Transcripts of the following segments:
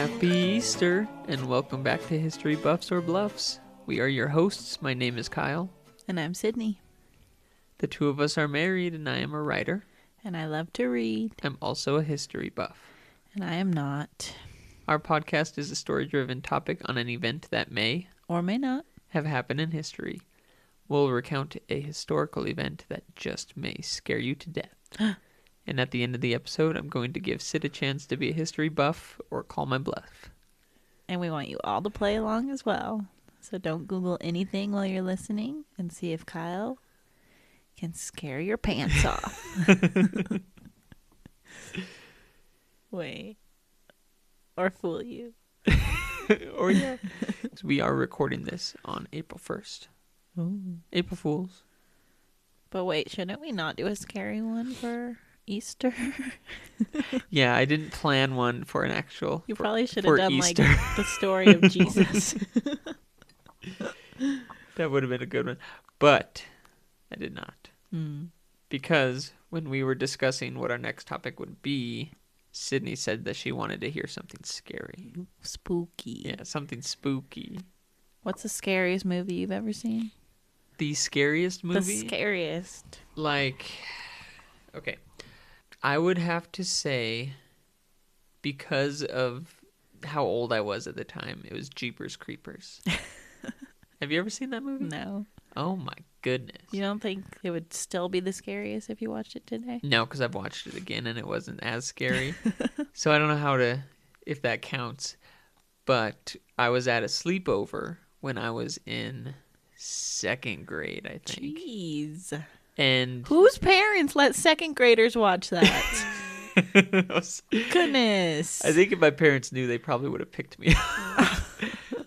Happy Easter, and welcome back to History Buffs or Bluffs. We are your hosts. My name is Kyle. And I'm Sydney. The two of us are married, and I am a writer. And I love to read. I'm also a history buff. And I am not. Our podcast is a story-driven topic on an event that may, or may not, have happened in history. We'll recount a historical event that just may scare you to death. And at the end of the episode, I'm going to give Sid a chance to be a history buff or call my bluff. And we want you all to play along as well. So don't Google anything while you're listening and see if Kyle can scare your pants off. Wait. Or fool you. Or yeah. So we are recording this on April 1st. Ooh. April Fools. But wait, shouldn't we not do a scary one for Easter? Yeah, I didn't plan one for an actual. You probably should have done Easter. like the story of Jesus. That would have been a good one. But I did not. Mm. Because when we were discussing what our next topic would be, Sydney said that she wanted to hear something scary. Spooky. Yeah, something spooky. What's the scariest movie you've ever seen? The scariest movie? The scariest. Like, okay. I would have to say, because of how old I was at the time, it was Jeepers Creepers. Have you ever seen that movie? No. Oh my goodness. You don't think it would still be the scariest if you watched it today? No, because I've watched it again and it wasn't as scary. So I don't know if that counts. But I was at a sleepover when I was in second grade, I think. Jeez. And whose parents let second graders watch that? Goodness. I think if my parents knew, they probably would have picked me up.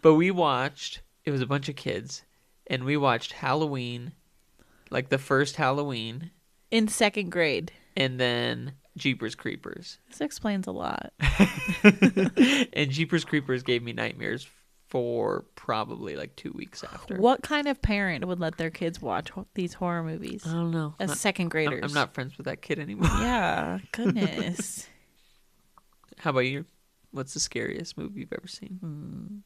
But it was a bunch of kids, and we watched Halloween, like the first Halloween. In second grade. And then Jeepers Creepers. This explains a lot. And Jeepers Creepers gave me nightmares for probably like 2 weeks after. What kind of parent would let their kids watch these horror movies? I don't know. As second graders. I'm not friends with that kid anymore. Yeah, goodness. How about you? What's the scariest movie you've ever seen?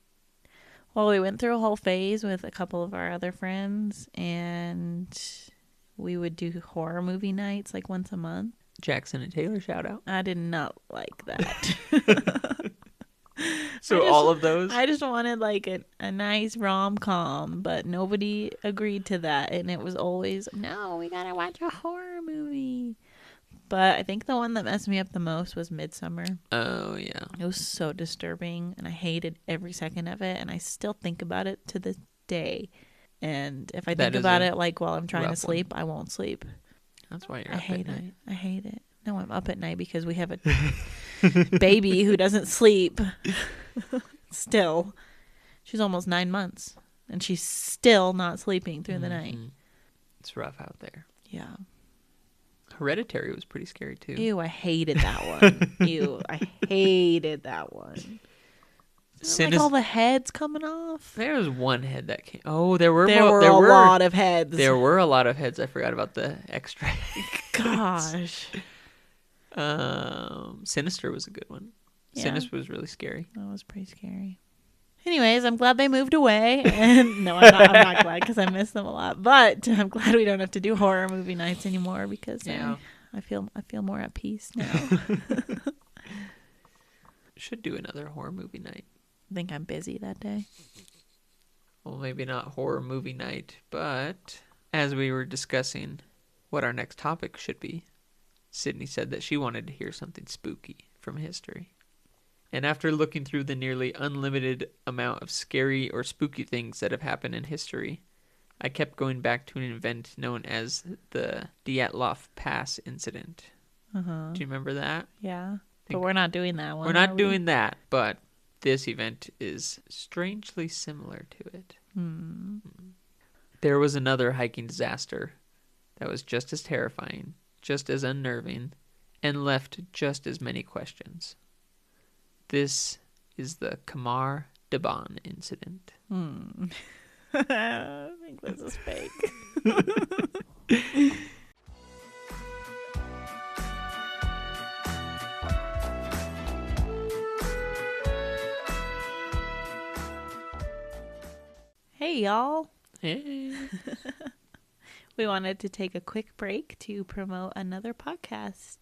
Well, we went through a whole phase with a couple of our other friends, and we would do horror movie nights like once a month. Jackson and Taylor, shout out. I did not like that. So all of those? I just wanted like a nice rom-com, but nobody agreed to that. And it was always, no, we gotta watch a horror movie. But I think the one that messed me up the most was Midsommar. Oh, yeah. It was so disturbing, and I hated every second of it. And I still think about it to this day. And if I think about it like while I'm trying to sleep, I won't sleep. That's why you're up at night. I hate it. No, I'm up at night because we have a baby who doesn't sleep. Still. She's almost 9 months. And she's still not sleeping through the night. It's rough out there. Yeah. Hereditary was pretty scary, too. Ew, I hated that one. Ew, I hated that one. Like all the heads coming off. There was one head that came. Oh, there were a lot of heads. There were a lot of heads. I forgot about the extra heads. Gosh. Sinister was a good one. Yeah. Sinister was really scary. That was pretty scary. Anyways, I'm glad they moved away. And no, I'm not glad because I miss them a lot. But I'm glad we don't have to do horror movie nights anymore because I feel more at peace now. Should do another horror movie night. I think I'm busy that day. Well, maybe not horror movie night, but as we were discussing what our next topic should be, Sydney said that she wanted to hear something spooky from history. And after looking through the nearly unlimited amount of scary or spooky things that have happened in history, I kept going back to an event known as the Dyatlov Pass Incident. Uh-huh. Do you remember that? Yeah. But we're not doing that one. We're not doing that, but this event is strangely similar to it. There was another hiking disaster that was just as terrifying, just as unnerving, and left just as many questions. This is the Khamar-Daban Incident. I think this is fake. Hey, y'all. Hey. We wanted to take a quick break to promote another podcast.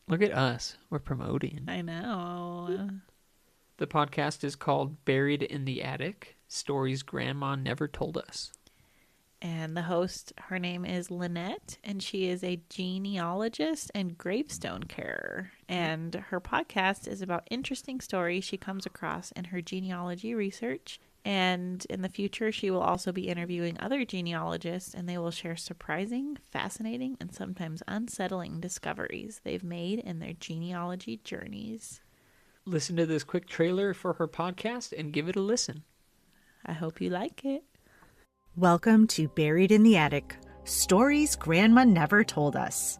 Look at us. We're promoting. I know. The podcast is called Buried in the Attic, Stories Grandma Never Told Us. And the host, her name is Lynette, and she is a genealogist and gravestone carer. And her podcast is about interesting stories she comes across in her genealogy research. And in the future, she will also be interviewing other genealogists, and they will share surprising, fascinating, and sometimes unsettling discoveries they've made in their genealogy journeys. Listen to this quick trailer for her podcast and give it a listen. I hope you like it. Welcome to Buried in the Attic, Stories Grandma Never Told Us.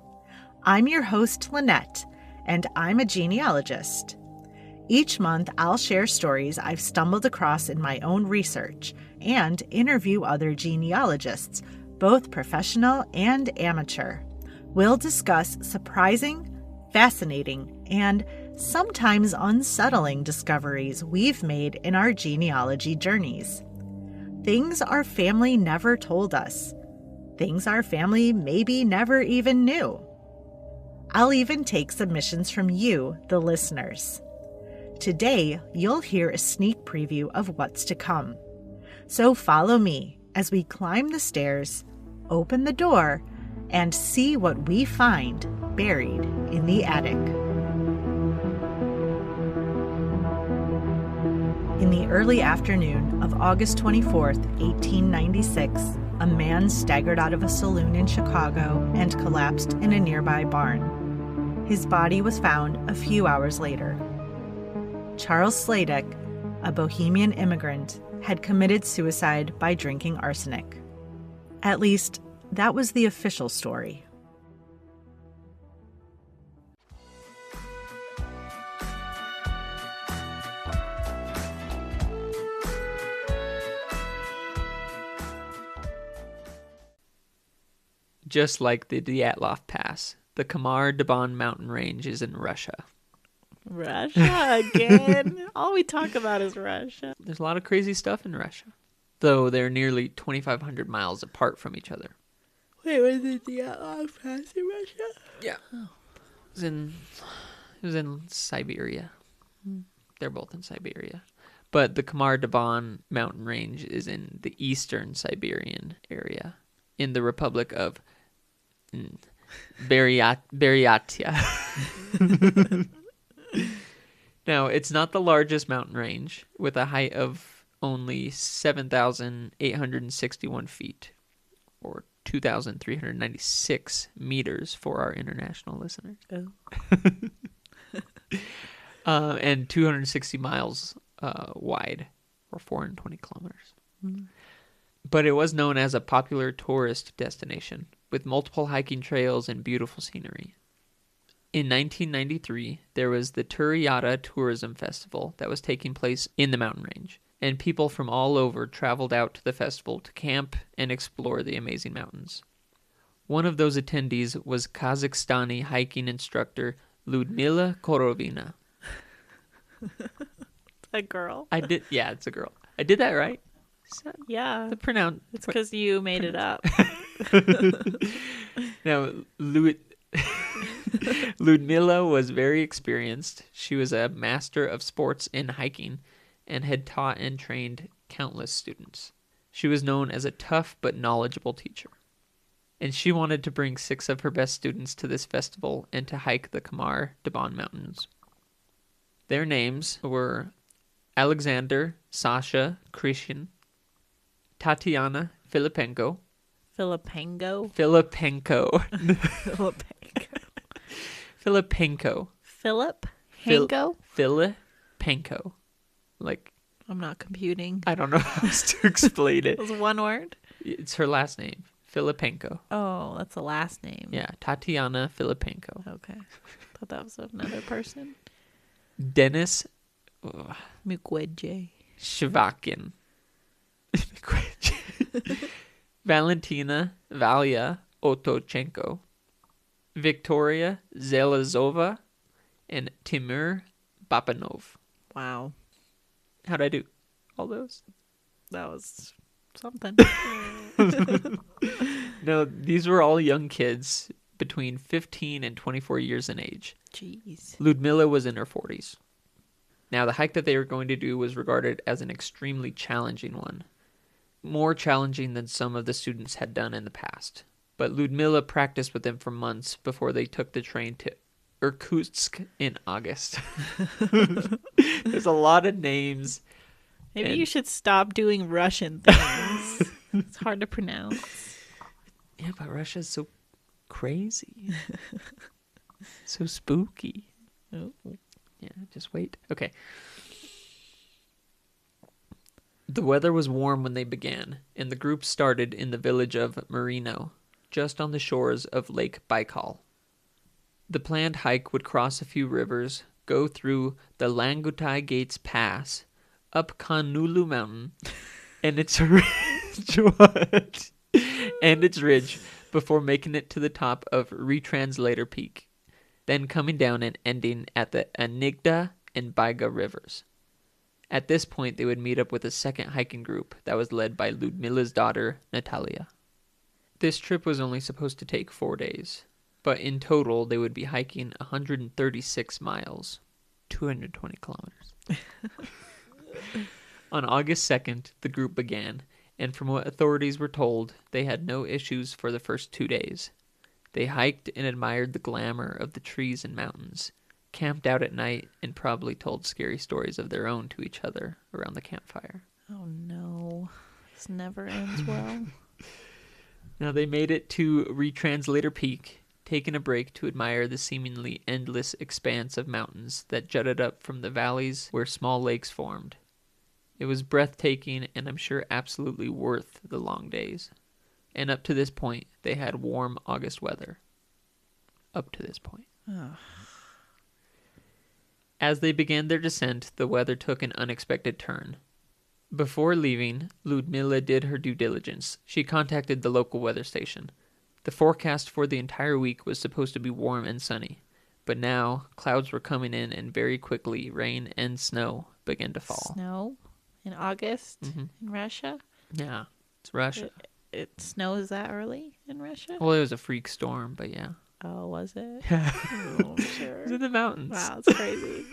I'm your host, Lynette, and I'm a genealogist. Each month, I'll share stories I've stumbled across in my own research and interview other genealogists, both professional and amateur. We'll discuss surprising, fascinating, and sometimes unsettling discoveries we've made in our genealogy journeys. Things our family never told us. Things our family maybe never even knew. I'll even take submissions from you, the listeners. Today, you'll hear a sneak preview of what's to come. So follow me as we climb the stairs, open the door, and see what we find buried in the attic. In the early afternoon of August 24th, 1896, a man staggered out of a saloon in Chicago and collapsed in a nearby barn. His body was found a few hours later. Charles Sladek, a Bohemian immigrant, had committed suicide by drinking arsenic. At least, that was the official story. Just like the Dyatlov Pass, the Khamar-Daban mountain range is in Russia. Russia again? All we talk about is Russia. There's a lot of crazy stuff in Russia, though they're nearly 2,500 miles apart from each other. Wait, was it the Dyatlov Pass in Russia? Yeah. It was in Siberia. They're both in Siberia. But the Khamar-Daban mountain range is in the eastern Siberian area, in the Republic of Buryatia. Now, it's not the largest mountain range, with a height of only 7,861 feet, or 2,396 meters for our international listeners. Oh. And 260 miles wide, or 420 kilometers. But it was known as a popular tourist destination, with multiple hiking trails and beautiful scenery. In 1993, there was the Turyata Tourism Festival that was taking place in the mountain range, and people from all over traveled out to the festival to camp and explore the amazing mountains. One of those attendees was Kazakhstani hiking instructor Lyudmila Korovina. A girl? Yeah, it's a girl. I did that right? Yeah. It's because you made it up. Now, Lyudmila was very experienced. She was a master of sports in hiking and had taught and trained countless students. She was known as a tough but knowledgeable teacher. And she wanted to bring 6 of her best students to this festival and to hike the Khamar-Daban Mountains. Their names were Alexander, Sasha, Christian, Tatiana, Filipenko. Filipenko? Filipenko. Filipenko. Filipenko. Philip? Hanko? Filipenko. Like, I'm not computing. I don't know how else to explain it. It was one word? It's her last name. Filipenko. Oh, that's the last name. Yeah, Tatiana Filipenko. Okay. Thought that was another person. Denis Mukwege. Shvakin. Valentina Valia Otochenko. Victoria Zelazova. And Timur Bapanov. Wow. How'd I do? All those? That was Something. No, these were all young kids between 15 and 24 years in age. Jeez. Lyudmila was in her 40s. Now, the hike that they were going to do was regarded as an extremely challenging one. More challenging than some of the students had done in the past. But Lyudmila practiced with them for months before they took the train to Irkutsk in August. There's a lot of names. Maybe you should stop doing Russian things. It's hard to pronounce. Yeah, but Russia's so crazy. So spooky. Oh. Yeah, just wait. Okay. The weather was warm when they began, and the group started in the village of Marino, just on the shores of Lake Baikal. The planned hike would cross a few rivers, go through the Langutai Gates Pass, up Kanulu Mountain, and its ridge, before making it to the top of Retranslator Peak, then coming down and ending at the Anigda and Baiga rivers. At this point, they would meet up with a second hiking group that was led by Lyudmila's daughter, Natalia. This trip was only supposed to take 4 days, but in total, they would be hiking 136 miles, 220 kilometers. On August 2nd, the group began, and from what authorities were told, they had no issues for the first 2 days. They hiked and admired the glamour of the trees and mountains, camped out at night, and probably told scary stories of their own to each other around the campfire. Oh no. This never ends well. Now they made it to Retranslator Peak, taking a break to admire the seemingly endless expanse of mountains that jutted up from the valleys where small lakes formed. It was breathtaking and I'm sure absolutely worth the long days. And up to this point, they had warm August weather. Up to this point. Oh. As they began their descent, the weather took an unexpected turn. Before leaving, Lyudmila did her due diligence. She contacted the local weather station. The forecast for the entire week was supposed to be warm and sunny, but now clouds were coming in and very quickly rain and snow began to fall. Snow in August in Russia? Yeah, it's Russia. It snows that early in Russia? Well, it was a freak storm, but yeah. Oh, was it? Yeah. Oh, sure. It was in the mountains. Wow, it's crazy.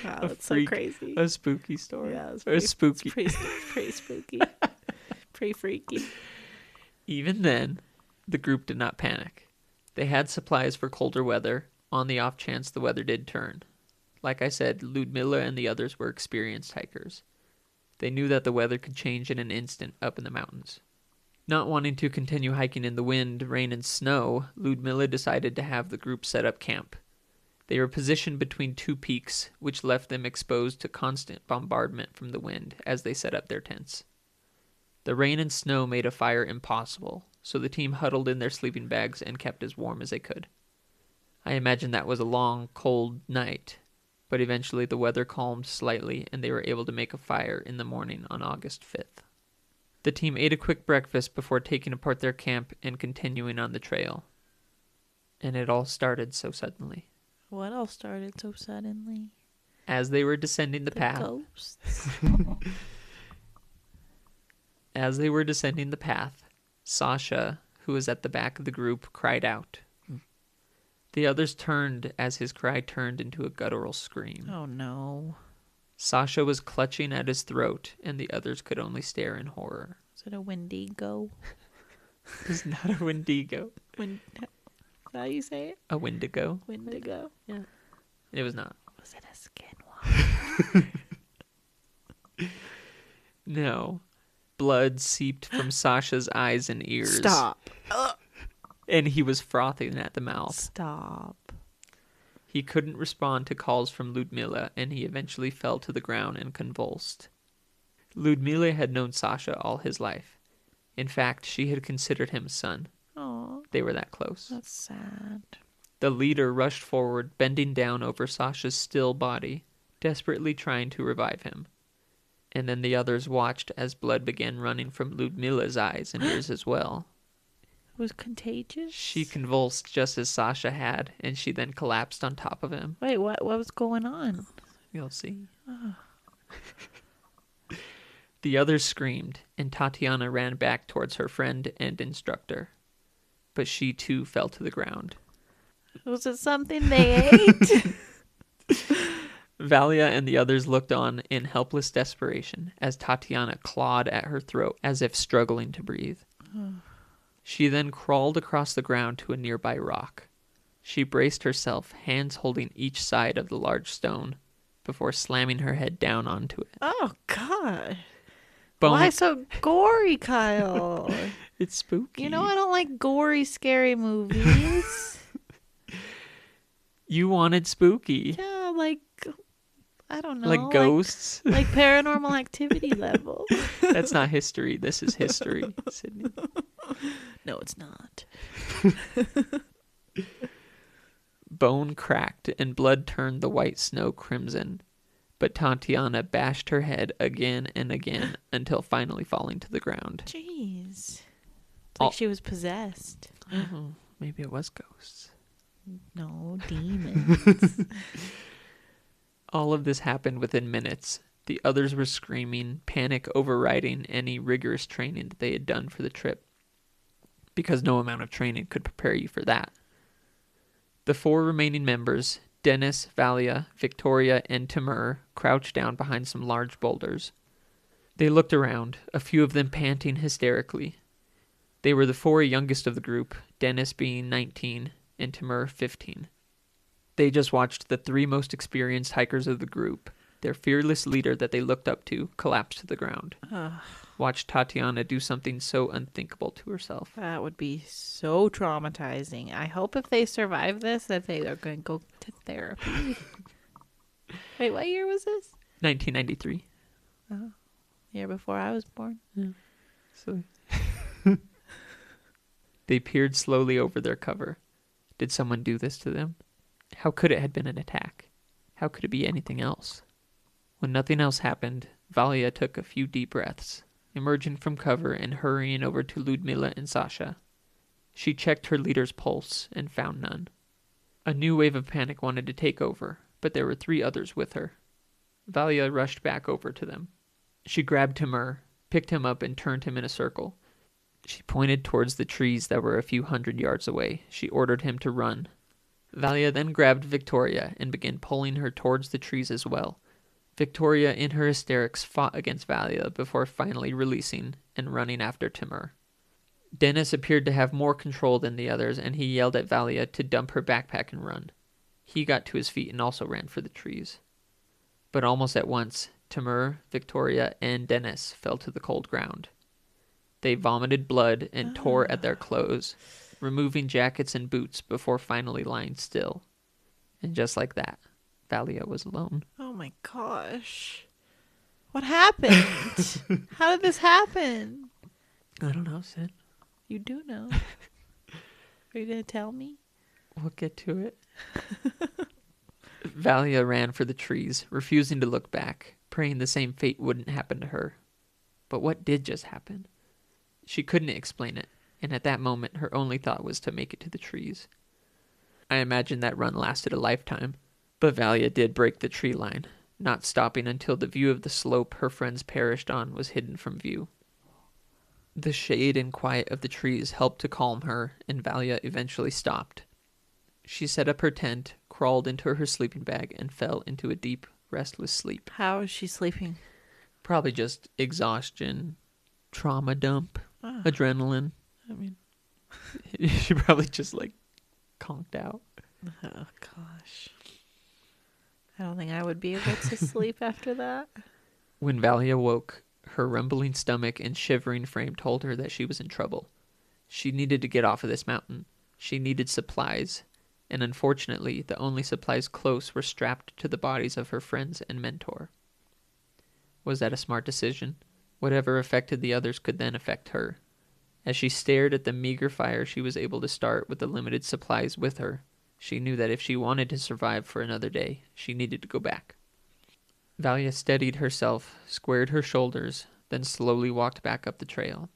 Wow, it's so crazy. A spooky story. Yeah, it's spooky. It's pretty spooky. Pretty freaky. Even then, the group did not panic. They had supplies for colder weather on the off chance the weather did turn. Like I said, Lyudmila and the others were experienced hikers. They knew that the weather could change in an instant up in the mountains. Not wanting to continue hiking in the wind, rain, and snow, Lyudmila decided to have the group set up camp. They were positioned between two peaks, which left them exposed to constant bombardment from the wind as they set up their tents. The rain and snow made a fire impossible, so the team huddled in their sleeping bags and kept as warm as they could. I imagine that was a long, cold night, but eventually the weather calmed slightly and they were able to make a fire in the morning on August 5th. The team ate a quick breakfast before taking apart their camp and continuing on the trail. And it all started so suddenly. What all started so suddenly? As they were descending the path. Ghosts. As they were descending the path, Sasha, who was at the back of the group, cried out. The others turned as his cry turned into a guttural scream. Oh no. Sasha was clutching at his throat, and the others could only stare in horror. Is it a Wendigo? It's not a Wendigo. Is that how you say it? A Wendigo? Wendigo. Yeah. It was not. Was it a skinwalker? No. Blood seeped from Sasha's eyes and ears. Stop. And he was frothing at the mouth. Stop. He couldn't respond to calls from Lyudmila, and he eventually fell to the ground and convulsed. Lyudmila had known Sasha all his life. In fact, she had considered him a son. Aw, They were that close. that's sad. The leader rushed forward, bending down over Sasha's still body, desperately trying to revive him. And then the others watched as blood began running from Lyudmila's eyes and ears as well. It was contagious? She convulsed just as Sasha had, and she then collapsed on top of him. Wait, what was going on? You'll see. Oh. The others screamed, and Tatiana ran back towards her friend and instructor. But she too fell to the ground. Was it something they ate? Valia and the others looked on in helpless desperation as Tatiana clawed at her throat as if struggling to breathe. She then crawled across the ground to a nearby rock. She braced herself, hands holding each side of the large stone, before slamming her head down onto it. Oh, God. Bone- Why so gory, Kyle? It's spooky. You know I don't like gory, scary movies. You wanted spooky. Yeah, like, I don't know. Like ghosts. Like Paranormal Activity level. That's not history. This is history, Sydney. No, it's not. Bone cracked and blood turned the white snow crimson, but Tatiana bashed her head again and again until finally falling to the ground. Jeez. It's like she was possessed. Oh, maybe it was ghosts. No, demons. All of this happened within minutes. The others were screaming, panic overriding any rigorous training that they had done for the trip, because no amount of training could prepare you for that. The 4 remaining members, Dennis, Valia, Victoria, and Timur, crouched down behind some large boulders. They looked around, a few of them panting hysterically. They were the 4 youngest of the group, Dennis being 19 and Timur 15. They just watched the 3 most experienced hikers of the group, their fearless leader that they looked up to, collapse to the ground. Watched Tatiana do something so unthinkable to herself. That would be so traumatizing. I hope if they survive this that they are going to go to therapy. Wait, what year was this? 1993. Year before I was born. So they peered slowly over their cover. Did someone do this to them? How could it have been an attack? How could it be anything else? When nothing else happened, Valia took a few deep breaths, emerging from cover and hurrying over to Lyudmila and Sasha. She checked her leader's pulse and found none. A new wave of panic wanted to take over, but there were 3 others with her. Valia rushed back over to them. She grabbed Timur, picked him up, and turned him in a circle. She pointed towards the trees that were a few hundred yards away. She ordered him to run. Valia then grabbed Victoria and began pulling her towards the trees as well. Victoria, in her hysterics, fought against Valia before finally releasing and running after Timur. Dennis appeared to have more control than the others, and he yelled at Valia to dump her backpack and run. He got to his feet and also ran for the trees. But almost at once, Timur, Victoria, and Dennis fell to the cold ground. They vomited blood and tore at their clothes, removing jackets and boots before finally lying still. And just like that, Valia was alone. Oh my gosh. What happened? How did this happen? I don't know, Sid. You do know. Are you going to tell me? We'll get to it. Valia ran for the trees, refusing to look back, praying the same fate wouldn't happen to her. But what did just happen? She couldn't explain it, and at that moment her only thought was to make it to the trees. I imagine that run lasted a lifetime, but Valia did break the tree line, not stopping until the view of the slope her friends perished on was hidden from view. The shade and quiet of the trees helped to calm her, and Valia eventually stopped. She set up her tent, crawled into her sleeping bag, and fell into a deep, restless sleep. How is she sleeping? Probably just exhaustion, trauma dump, adrenaline. I mean, She probably just conked out. oh gosh. I don't think I would be able to sleep after that. When Valia woke, her rumbling stomach and shivering frame told her that she was in trouble. She needed to get off of this mountain. She needed supplies, and unfortunately, the only supplies close were strapped to the bodies of her friends and mentor. Was that a smart decision? Whatever affected the others could then affect her. As she stared at the meager fire she was able to start with the limited supplies with her, she knew that if she wanted to survive for another day, she needed to go back. Valia steadied herself, squared her shoulders, then slowly walked back up the trail.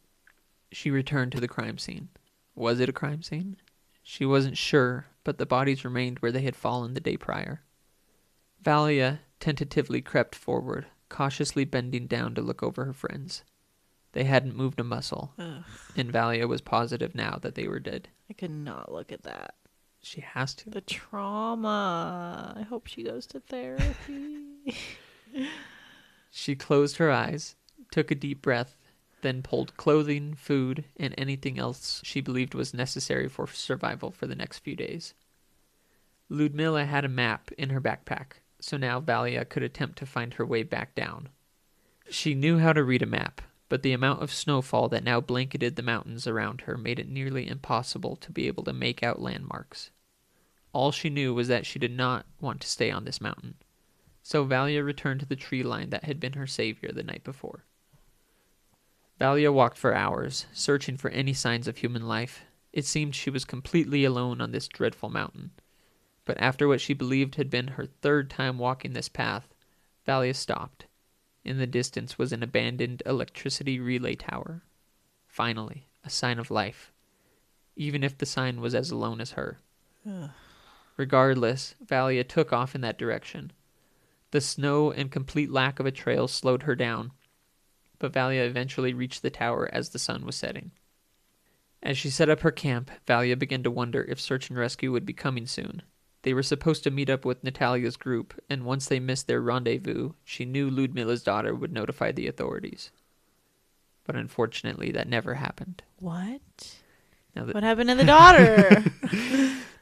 She returned to the crime scene. Was it a crime scene? She wasn't sure, but the bodies remained where they had fallen the day prior. Valia tentatively crept forward, cautiously bending down to look over her friends. They hadn't moved a muscle, Ugh. and Valia was positive now that they were dead. I could not look at that. She has to. The trauma. I hope she goes to therapy. She closed her eyes, took a deep breath, then pulled clothing, food, and anything else she believed was necessary for survival for the next few days. Lyudmila had a map in her backpack, so now Valia could attempt to find her way back down. She knew how to read a map, but the amount of snowfall that now blanketed the mountains around her made it nearly impossible to be able to make out landmarks. All she knew was that she did not want to stay on this mountain, so Valia returned to the tree line that had been her savior the night before. Valia walked for hours, searching for any signs of human life. It seemed she was completely alone on this dreadful mountain. But after what she believed had been her third time walking this path, Valia stopped. In the distance was an abandoned electricity relay tower. Finally, a sign of life, even if the sign was as alone as her. Ugh. Regardless, Valia took off in that direction. The snow and complete lack of a trail slowed her down, but Valia eventually reached the tower as the sun was setting. As she set up her camp, Valia began to wonder if search and rescue would be coming soon. They were supposed to meet up with Natalia's group, and once they missed their rendezvous, she knew Lyudmila's daughter would notify the authorities. But unfortunately, that never happened. What? Now What happened to the daughter?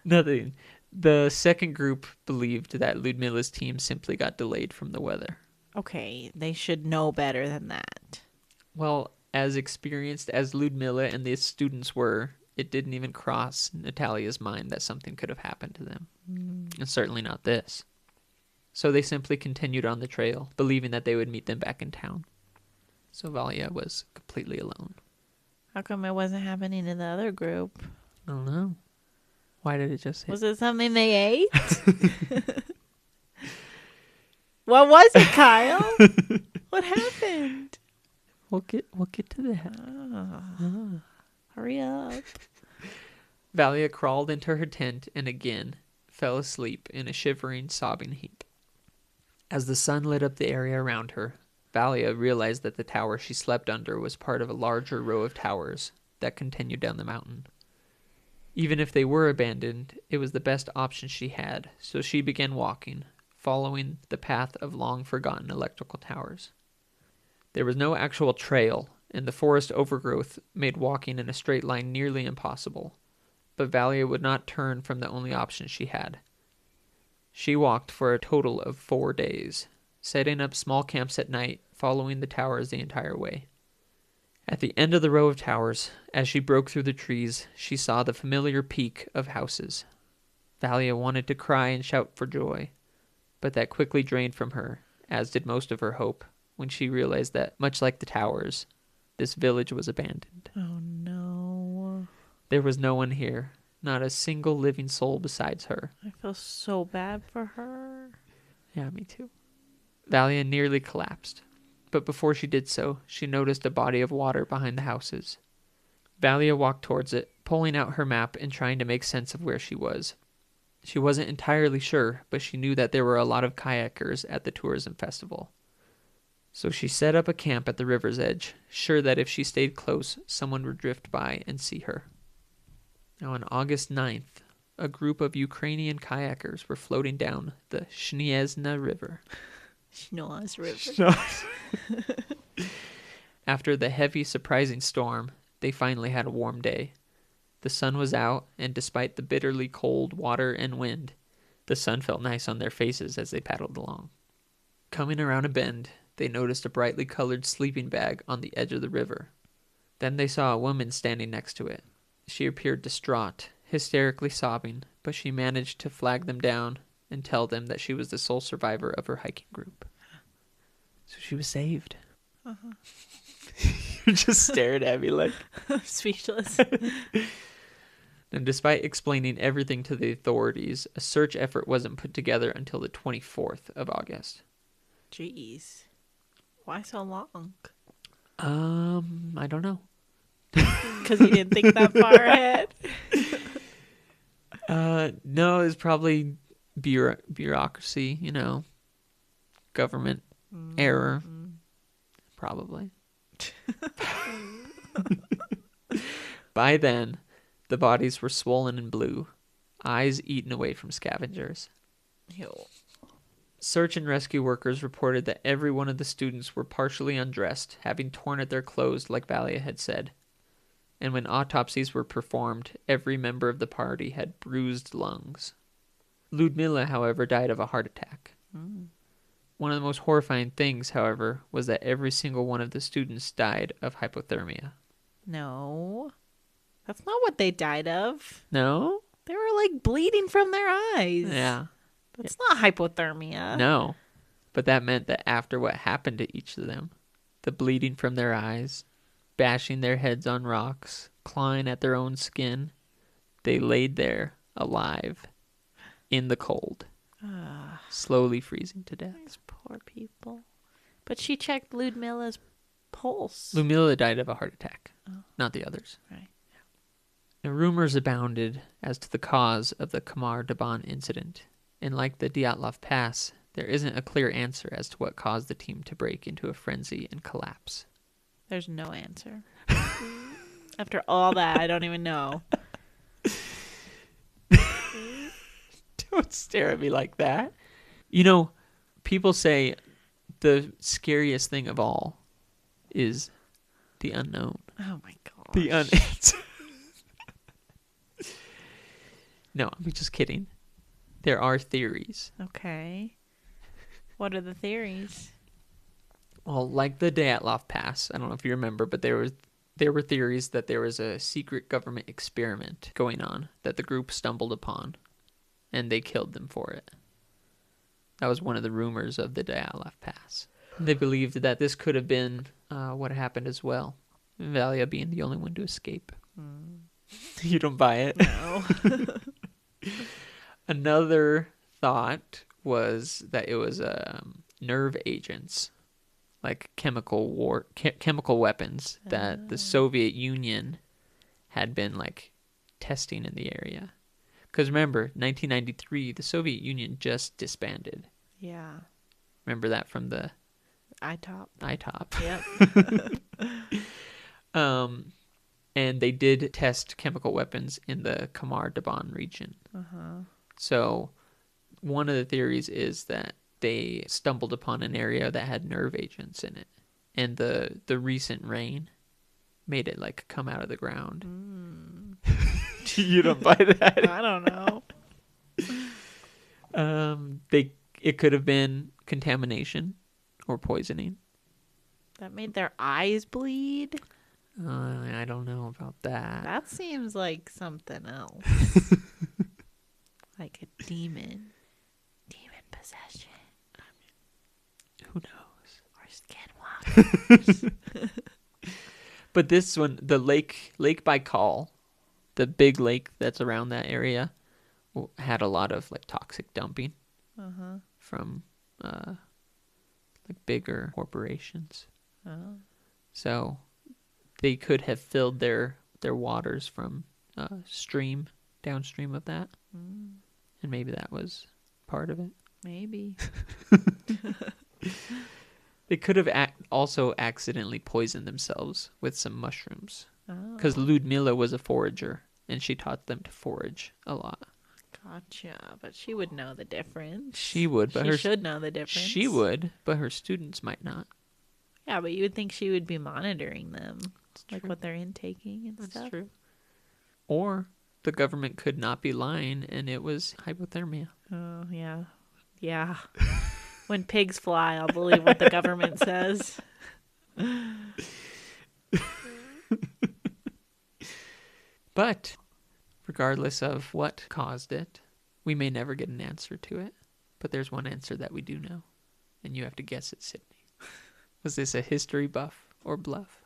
Nothing. The second group believed that Lyudmila's team simply got delayed from the weather. Okay, they should know better than that. Well, as experienced as Lyudmila and the students were, it didn't even cross Natalia's mind that something could have happened to them. And certainly not this. So they simply continued on the trail, believing that they would meet them back in town. So Valia was completely alone. How come it wasn't happening to the other group? I don't know. Why did it just hit? Was it something they ate? What was it, Kyle? What happened? We'll get to that. Hurry up. Valia crawled into her tent and again fell asleep in a shivering, sobbing heap. As the sun lit up the area around her, Valia realized that the tower she slept under was part of a larger row of towers that continued down the mountain. Even if they were abandoned, it was the best option she had, so she began walking, following the path of long-forgotten electrical towers. There was no actual trail, and the forest overgrowth made walking in a straight line nearly impossible, but Valia would not turn from the only option she had. She walked for a total of 4 days, setting up small camps at night, following the towers the entire way. At the end of the row of towers, as she broke through the trees, she saw the familiar peak of houses. Valia wanted to cry and shout for joy, but that quickly drained from her, as did most of her hope, when she realized that, much like the towers, this village was abandoned. Oh, no. There was no one here, not a single living soul besides her. I feel so bad for her. Yeah, me too. Valia nearly collapsed, but before she did so, she noticed a body of water behind the houses. Valia walked towards it, pulling out her map and trying to make sense of where she was. She wasn't entirely sure, but she knew that there were a lot of kayakers at the tourism festival. So she set up a camp at the river's edge, sure that if she stayed close, someone would drift by and see her. Now on August 9th, a group of Ukrainian kayakers were floating down the Shniezna River. Schnoz River. After the heavy, surprising storm, they finally had a warm day. The sun was out, and despite the bitterly cold water and wind, the sun felt nice on their faces as they paddled along. Coming around a bend, they noticed a brightly colored sleeping bag on the edge of the river. Then they saw a woman standing next to it. She appeared distraught, hysterically sobbing, but she managed to flag them down and tell them that she was the sole survivor of her hiking group. So she was saved. Uh-huh. You just stared at me like... Speechless. And despite explaining everything to the authorities, a search effort wasn't put together until the 24th of August. Jeez. Why so long? I don't know. Because you didn't think that far ahead? No, it's probably bureaucracy, government error, probably. By then, the bodies were swollen and blue, eyes eaten away from scavengers. Ew. Search and rescue workers reported that every one of the students were partially undressed, having torn at their clothes like Valia had said. And when autopsies were performed, every member of the party had bruised lungs. Lyudmila, however, died of a heart attack. One of the most horrifying things, however, was that every single one of the students died of hypothermia. No. That's not what they died of. No? They were like bleeding from their eyes. Yeah. That's not hypothermia. No. But that meant that after what happened to each of them, the bleeding from their eyes, bashing their heads on rocks, clawing at their own skin, they laid there alive in the cold, slowly freezing to death. These poor people. But she checked Lyudmila's pulse. Lyudmila died of a heart attack, not the others. Right. Now, rumors abounded as to the cause of the Khamar-Daban Incident, and like the Dyatlov Pass, there isn't a clear answer as to what caused the team to break into a frenzy and collapse. There's no answer. After all that, I don't even know. Don't stare at me like that. You know, people say the scariest thing of all is the unknown. Oh my god. The unanswered. No, I'm just kidding. There are theories. Okay. What are the theories? Well, like the Dyatlov Pass, I don't know if you remember, but there were theories that there was a secret government experiment going on that the group stumbled upon, and they killed them for it. That was one of the rumors of the Dyatlov Pass. They believed that this could have been what happened as well, Valia being the only one to escape. You don't buy it? No. Another thought was that it was nerve agents, like chemical weapons that the Soviet Union had been like testing in the area. Because remember, 1993, the Soviet Union just disbanded. Yeah. Remember that from the ITOP. ITOP. Yep. And they did test chemical weapons in the Khamar-Daban region. So one of the theories is that they stumbled upon an area that had nerve agents in it. And the recent rain made it like come out of the ground. You don't buy that? I don't know. It could have been contamination or poisoning. That made their eyes bleed? I don't know about that. That seems like something else. Like a demon. Demon possession. Who knows? Or skinwalkers. But this one, the Lake Baikal, the big lake that's around that area, had a lot of like toxic dumping from like bigger corporations. So they could have filled their waters from downstream of that. And maybe that was part of it. Maybe. They could have also accidentally poisoned themselves with some mushrooms. Because Lyudmila was a forager, and she taught them to forage a lot. Gotcha. But she would know the difference. She would, but she should know the difference. She would, but her students might not. Yeah, but you would think she would be monitoring them. That's like true. what they're intaking and That's stuff. true. Or the government could not be lying, and it was hypothermia. Oh, yeah. Yeah. When pigs fly, I'll believe what the government says. But regardless of what caused it, we may never get an answer to it. But there's one answer that we do know, and you have to guess it, Sydney. Was this a history buff or bluff?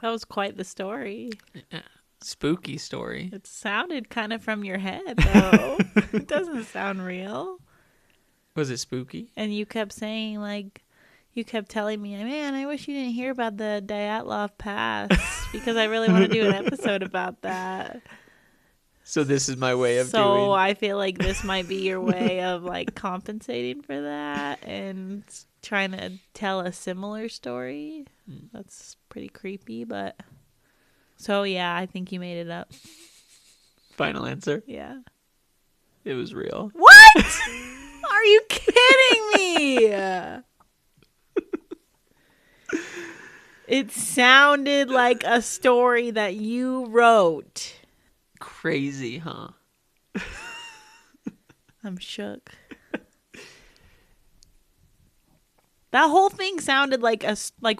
That was quite the story. spooky story. It sounded kind of from your head, though. It doesn't sound real. Was it spooky? And you kept saying, like, you kept telling me, man, I wish you didn't hear about the Dyatlov Pass because I really want to do an episode about that. So this is my way of doing. So I feel like this might be your way of like compensating for that and trying to tell a similar story. That's pretty creepy, but so yeah, I think you made it up. Final answer? Yeah. It was real. What? Are you kidding me? It sounded like a story that you wrote. Crazy, huh? I'm shook. That whole thing sounded like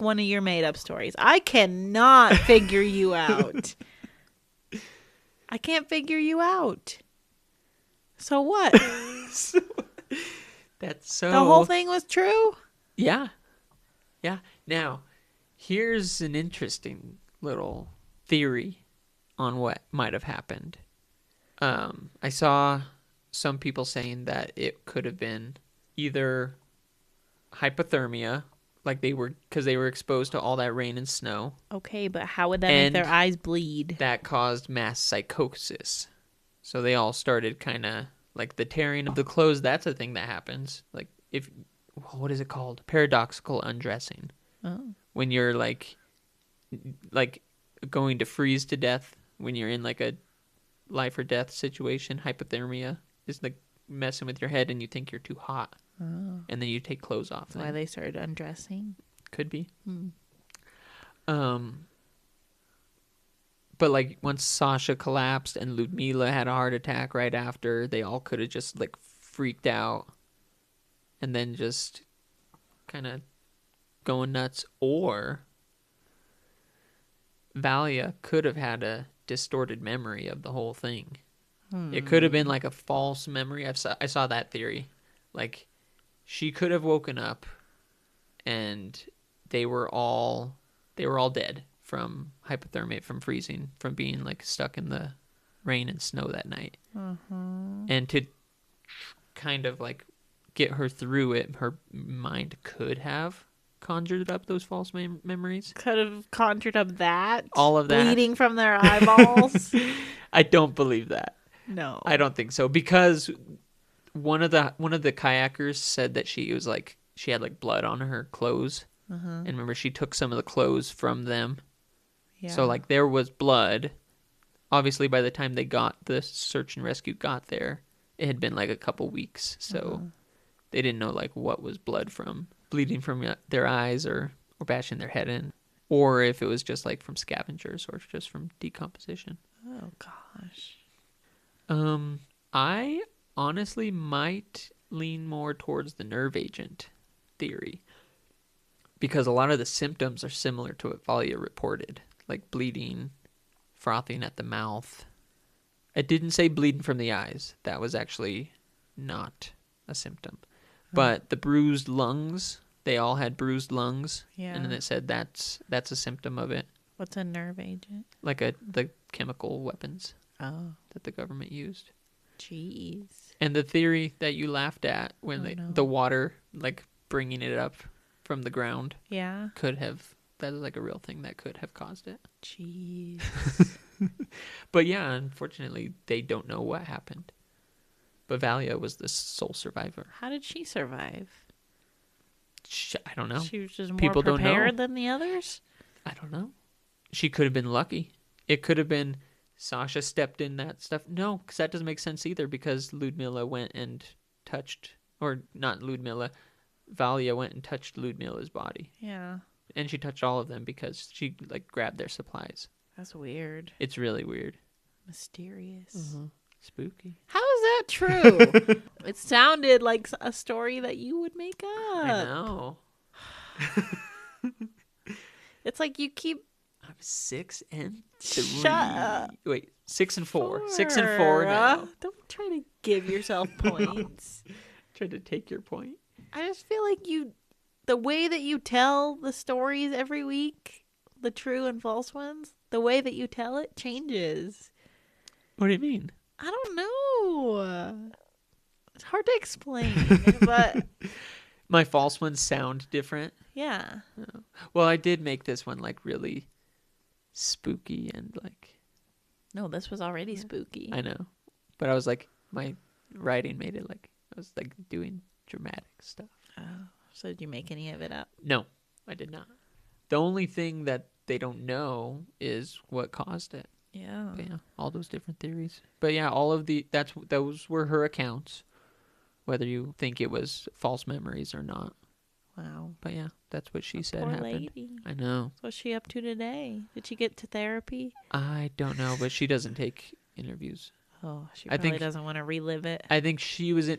one of your made up stories. I cannot figure you out. I can't figure you out. So what? That's so... The whole thing was true? Yeah. Yeah. Now, here's an interesting little theory on what might have happened. I saw some people saying that it could have been either hypothermia, like because they were exposed to all that rain and snow. Okay, but how would that make their eyes bleed? That caused mass psychosis. So they all started kind of like the tearing of the clothes. That's a thing that happens. Like what is it called? Paradoxical undressing. Oh. When you're like going to freeze to death, when you're in like a life or death situation, hypothermia is like messing with your head and you think you're too hot. Oh. And then you take clothes off. That's why they started undressing. Could be. But like once Sasha collapsed and Lyudmila had a heart attack right after, they all could have just like freaked out and then just kind of going nuts. Or Valia could have had a distorted memory of the whole thing. It could have been like a false memory. I saw that theory. Like she could have woken up and they were all dead from hypothermia, from freezing, from being like stuck in the rain and snow that night. And to kind of like get her through it, her mind could have conjured up those false memories. Could have conjured up that. All of that. Bleeding from their eyeballs. I don't believe that. No. I don't think so, because one of the kayakers said that she had like blood on her clothes. And remember, she took some of the clothes from them. Yeah. So like there was blood. Obviously, by the time the search and rescue got there, it had been like a couple weeks. So they didn't know like what was blood from, bleeding from their eyes or bashing their head in, or if it was just like from scavengers or just from decomposition. Oh gosh. I honestly might lean more towards the nerve agent theory, because a lot of the symptoms are similar to what Valia reported, like bleeding, frothing at the mouth. It didn't say bleeding from the eyes. That was actually not a symptom. But the bruised lungs, they all had bruised lungs. Yeah. And then it said that's a symptom of it. What's a nerve agent? Like the chemical weapons that the government used. Jeez. And the theory that you laughed at when the water, like bringing it up from the ground, could have, that is like a real thing that could have caused it. Jeez. But yeah, unfortunately, they don't know what happened. But Valia was the sole survivor. How did she survive? I don't know. She was just more prepared than the others? I don't know. She could have been lucky. It could have been Sasha stepped in that stuff. No, because that doesn't make sense either, because Lyudmila went and touched, or not Lyudmila, Valia went and touched Lyudmila's body. Yeah. And she touched all of them because she like grabbed their supplies. That's weird. It's really weird. Mysterious. Mm-hmm. Spooky. How is that true? It sounded like a story that you would make up. I know. It's like you keep... I'm 6 and 3. Shut up. Wait, 6 and 4. 6 and 4 now. Don't try to give yourself points. Try to take your point. I just feel like the way that you tell the stories every week, the true and false ones, The way that you tell it changes. What do you mean? I don't know. It's hard to explain, but My false ones sound different. yeah. Oh. Well, I did make this one like really spooky and like. No, this was already spooky. I know, but I was like, my writing made it like I was like doing dramatic stuff. Oh, so did you make any of it up? No, I did not. The only thing that they don't know is what caused it. Yeah. But yeah, all those different theories. But yeah, all of those were her accounts, whether you think it was false memories or not. Wow. But yeah, that's what she said Poor happened. lady. I know. What's she up to today? Did she get to therapy? I don't know, but she doesn't take interviews. Oh, she I probably think- doesn't want to relive it. I think she was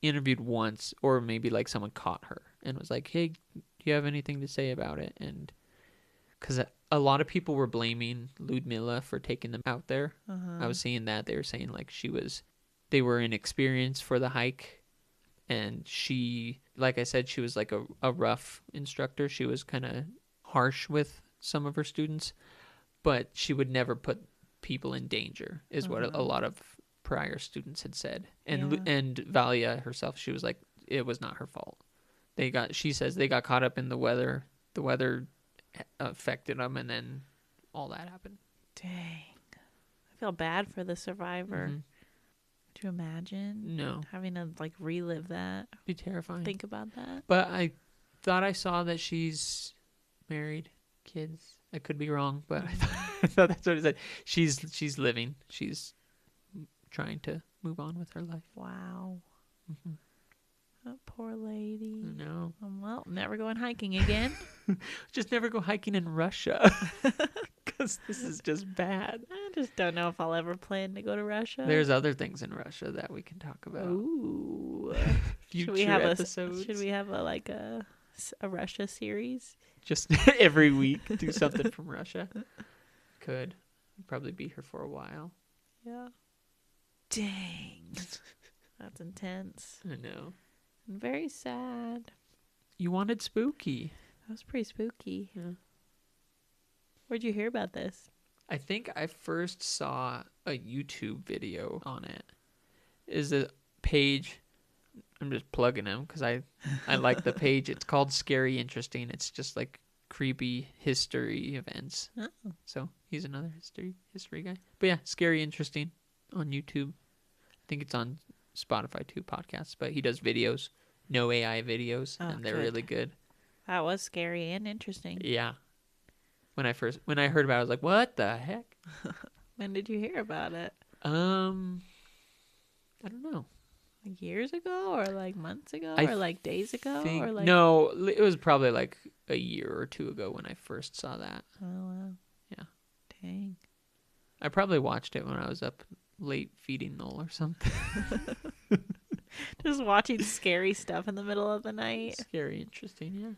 interviewed once, or maybe like someone caught her and was like, "Hey, do you have anything to say about it?" And because a lot of people were blaming Lyudmila for taking them out there. I was seeing that they were saying like they were inexperienced for the hike, and she, like I said, she was like a rough instructor. She was kind of harsh with some of her students, but she would never put people in danger, is what a lot of prior students had said. And Yeah. and Valia herself, she was like, it was not her fault. She says they got caught up in the weather. The weather affected them, and then all that happened. Dang. I feel bad for the survivor. Mhm. Could you imagine No, having to like relive that? it'd be terrifying. Think about that. But I thought I saw that she's married, kids. I could be wrong, but I thought that's what it said. She's living. She's trying to move on with her life. Wow. Mhm. That poor lady. No, Well, never going hiking again. just never go hiking in Russia because this is just bad. I just don't know if I'll ever plan to go to Russia. There's other things in Russia that we can talk about. Ooh. Future should we have episodes. Should we have a Russia series? Just every week do something from Russia? Could. I'd probably be here for a while. Yeah. Dang. That's intense. I know. And very sad. You wanted spooky. That was pretty spooky. Yeah. Where'd you hear about this? I think I first saw a YouTube video on it. Is a page. I'm just plugging him because I like the page. It's called Scary Interesting. It's just like creepy history events. Oh. So he's another history guy. But yeah, Scary Interesting on YouTube. I think it's on Spotify too, podcasts. But he does videos, no AI videos, Oh, and they're good. really good. That was scary and interesting. Yeah. When I heard about it, I was like, what the heck? When did you hear about it? I don't know. Like years ago, or like months ago, I or like days ago, or like No, it was probably like a year or two ago when I first saw that. Oh wow. Yeah. Dang. I probably watched it when I was up late feeding Noel or something. Just watching scary stuff in the middle of the night. Scary, interesting, yeah.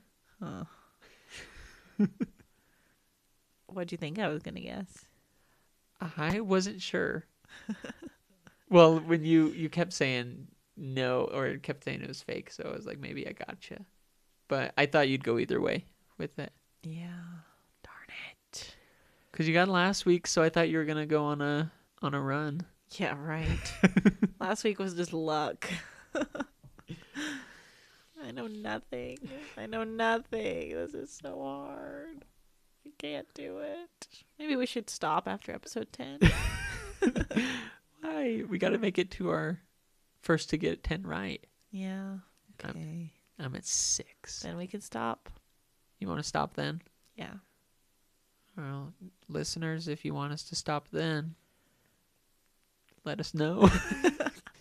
Huh. What'd you think I was gonna guess? I wasn't sure. Well, when you kept saying no, or kept saying it was fake, so I was like, maybe I gotcha. But I thought you'd go either way with it. Yeah. Darn it. Because you got last week, so I thought you were going to go on a run. Yeah, right. Last week was just luck. I know nothing. This is so hard. I can't do it. Maybe we should stop after episode 10. Why? We got to make it to our first to get 10 right. Yeah. Okay. I'm at 6. Then we can stop. You want to stop then? Yeah. Well, listeners, if you want us to stop then, let us know.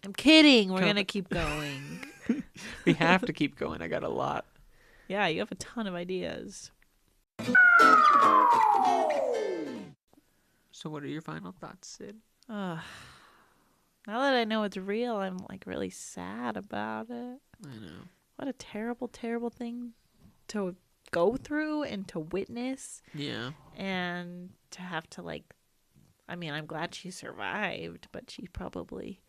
I'm kidding. We're Come- going to keep going. We have to keep going. I got a lot. Yeah, you have a ton of ideas. So what are your final thoughts, Sid? Now that I know it's real, I'm like really sad about it. I know. What a terrible, terrible thing to go through and to witness, Yeah. and to have to I'm glad she survived, but she probably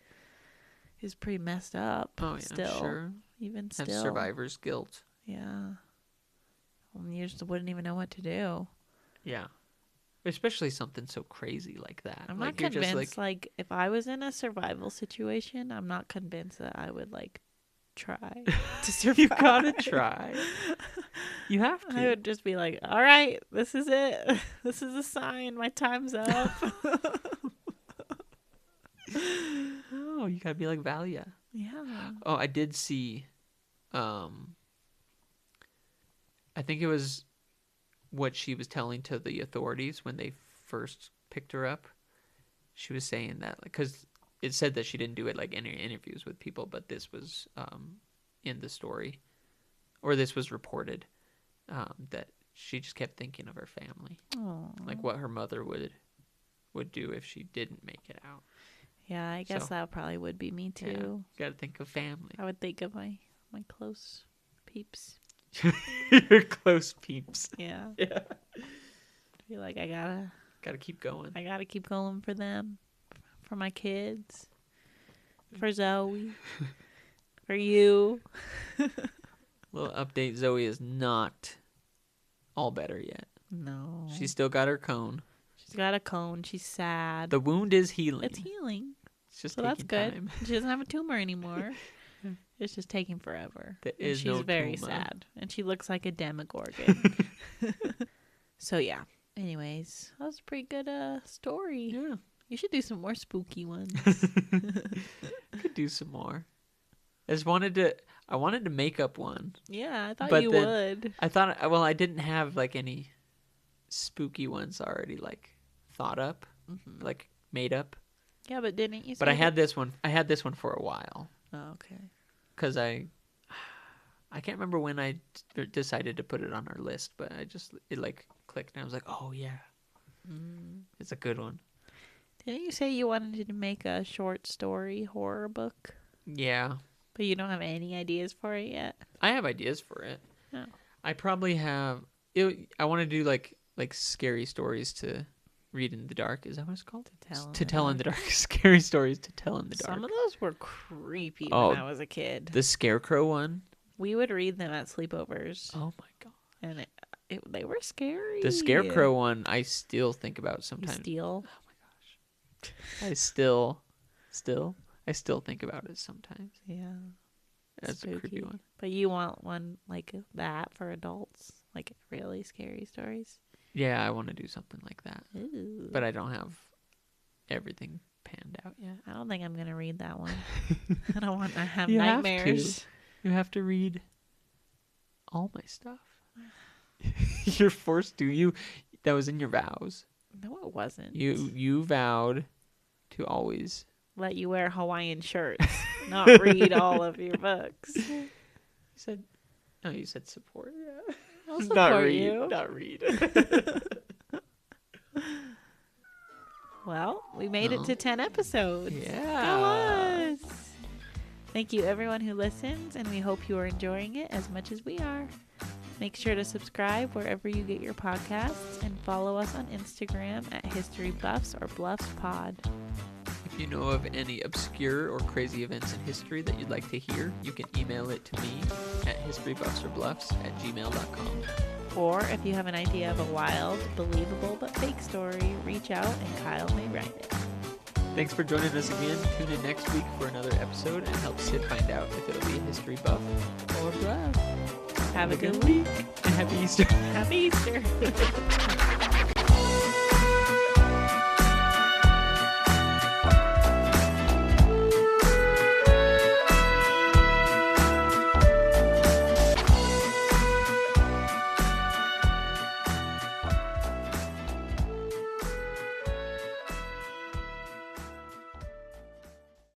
is pretty messed up. Oh, yeah, still, sure. even Have still, survivor's guilt. Yeah. Well, you just wouldn't even know what to do. Yeah. Especially something so crazy like that. I'm not you're convinced. just Like, if I was in a survival situation, I'm not convinced that I would like try to survive. You gotta try. You have to. I would just be like, all right, this is it. This is a sign. My time's up. Oh, you gotta be like Valia. Yeah. Oh, I did see. I think it was what she was telling to the authorities when they first picked her up. She was saying that because it said that she didn't do it like any interviews with people, but this was in the story, or this was reported, that she just kept thinking of her family. Aww. Like what her mother would do if she didn't make it out. Yeah, I guess So, that probably would be me too. Yeah, gotta think of family. I would think of my close peeps. Your close peeps. Yeah. Yeah. Be like, I Gotta keep going. gotta keep going for them, for my kids, for Zoe, for you. Little update: Zoe is not all better yet. No. She's still got her cone. She's got a cone. She's sad. The wound is healing. It's healing. It's just So that's taking good. time. She doesn't have a tumor anymore. It's just taking forever. There And is she's no very tumor. sad. And she looks like a demogorgon. So yeah. Anyways, that was a pretty good story. Yeah. You should do some more spooky ones. Could do some more. I wanted to make up one. Yeah, I thought But you then- would. I didn't have like any spooky ones already like thought up, like made up. Yeah, but didn't you say But I had this one. I had this one for a while Oh, okay. because I can't remember when I decided to put it on our list, but it like clicked and I was like, oh yeah, it's a good one. Didn't you say you wanted to make a short story horror book? Yeah, But you don't have any ideas for it yet? I have ideas for it. Oh. I probably have. I want to do like scary stories to read in the dark. Is that what it's called? To tell in the dark. Scary stories to tell in the dark. Some of those were creepy Oh, when I was a kid. The Scarecrow one. We would read them at sleepovers, Oh my god. and they were scary. The Scarecrow one, I still think about You sometimes. steal. I still think about it sometimes. Yeah. That's a creepy Spooky. one. But you want one like that for adults? Like really scary stories? Yeah, I want to do something like that, Ooh. but I don't have everything panned out yet. I don't think I'm going to read that one. I don't want to have You have nightmares. You have to read all my stuff. You're forced to. That was in your vows. No, it wasn't. You vowed to always. Let you wear Hawaiian shirts, not read all of your books. You said. No, you said support. Yeah. I'll support Not read. you. Not read. Well, we made it to 10 episodes. Yeah. Go us. Thank you, everyone who listens, and we hope you are enjoying it as much as we are. Make sure to subscribe wherever you get your podcasts and follow us on Instagram at History Buffs or Bluffs Pod. If you know of any obscure or crazy events in history that you'd like to hear, you can email it to me at historybuffsorbluffs@gmail.com. Or if you have an idea of a wild, believable, but fake story, reach out and Kyle may write it. Thanks for joining us again. Tune in next week for another episode and help Sid find out if it'll be a history buff or bluff. Have a good week. And happy Easter. Happy Easter.